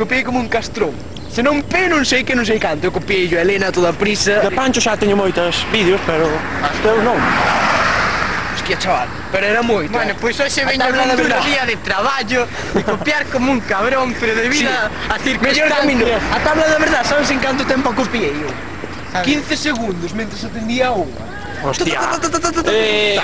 Copiei como un castrón. Se non pe, non sei que non sei canto. Eu copiei a Elena a toda prisa. De Pancho xa teño moitos vídeos, pero eu non. Hostia, chaval, pero era moito. Bueno, pois hoxe veño tabla nun de duro verdad. día de traballo, de copiar como un cabrón, pero debido a Mellor camino. circunstancias. A tabla da verdad, sabes en canto tempo a copiei eu? 15 segundos, mentres atendía a unha. Hostia.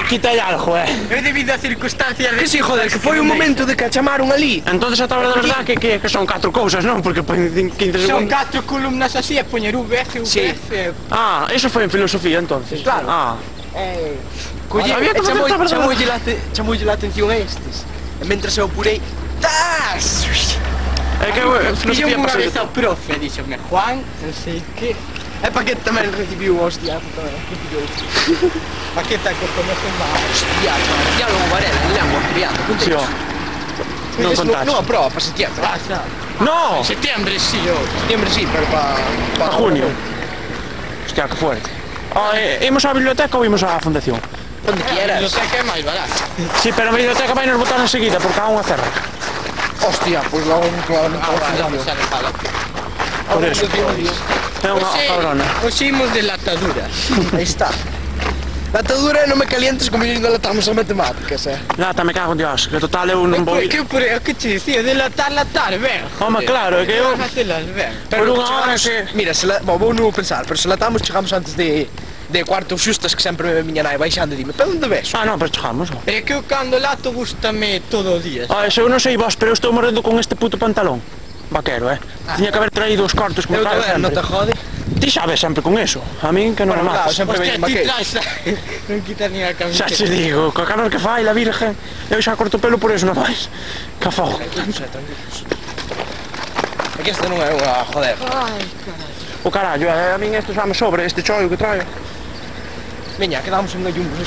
Quítale algo, Eu debido a circunstancias... Que si, joder, que foi un momento de que a chamaron ali. Entonces a tabla de verdad que son 4 cousas, non? Porque poñen 15 Son segundos. 4 columnas así, e poñer VF, Sí. VF... Ah, eso foi en filosofía entonces. Claro. Ah. Colle, Había que facer tabla de verdad. chamoulle la atención a estes. E mentres eu apurei, ¡tas! É que Pillou filosofía unha pasei vez ao profe, díxome, Juan, non sei que... E Paquete tamén recibiu hostia. Que pillou. Paqueta que conocen máis. Hostia, chaval, diálogo Varela, en lengua, criado. Sí, ó. Non contaste. Non a prova, para septiembre. No! En septiembre, sí, eu. Septiembre sí, pero para junio. Hostia, que fuerte. Imos á biblioteca ou imos á fundación? Onde quieras. Non sei que é máis barato. Sí, pero a biblioteca vai nos botar enseguida porque há unha cerra. Hostia, pois logo claro, non Ah, podo vale, fazer. xa me fala. Por eso. É unha cabrona. Hoxe imos de lataduras. Aí está. Latadura non me calientes como indo latamos as matemáticas, Lata, me cago en Dios, que total eu non vou... Que te dicía, de latar, ben. Home, claro, é que eu... Facelas ben. Por unha hora chegamos- que... Mira, vou non pensar, pero se latamos chegamos antes de cuarto xustas que sempre me miña nai baixando e dime, pero onde ves? Ah, non, pero chegamos. É que eu cando lato gustame todo o día. Eso eu non sei vos, pero eu estou morrendo con este puto pantalón. Vaquero, Tiña que haber traído os cortes como Eu traio tamén, non te sempre. jode. Ti sabes sempre con eso. A min que non me Claro, matas. sempre Hostia, veño ti maqueiro. traes... Non quitas ni a Xa camiseta. te digo, co calor que fai la virgen, eu xa corto pelo por eso non máis. Que fogo. É que este non é unha joder. Ai, caralho. O carallo, a min isto xa me sobre, este chollo que traio. Veña, quedamos en unha jumbo.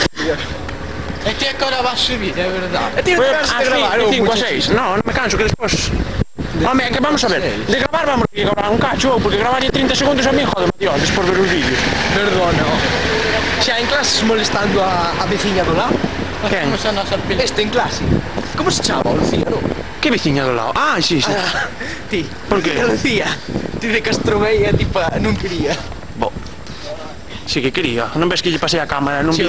É que agora vas subir, é verdade. E ti non te cansas de gravar, de 5 a mucho. 6. Non me canso que despois... Home, é que vamos a ver, de gravar vamos a gravar un cacho, porque gravar 30 segundos a mí jode, Dios, despois ver os vídeos. Perdona. Xa en clases molestando a veciña do lado. Quen? Vamos a nosa pelea. Este en clase. Como se chama, Lucía, non? Que veciña do lado? Ah, sí, sí. Ti. Por que? Lucía. Ti de Castromei e tipa non quería. Bo. Sí que quería. Non ves que lle pasei a cámara, non vi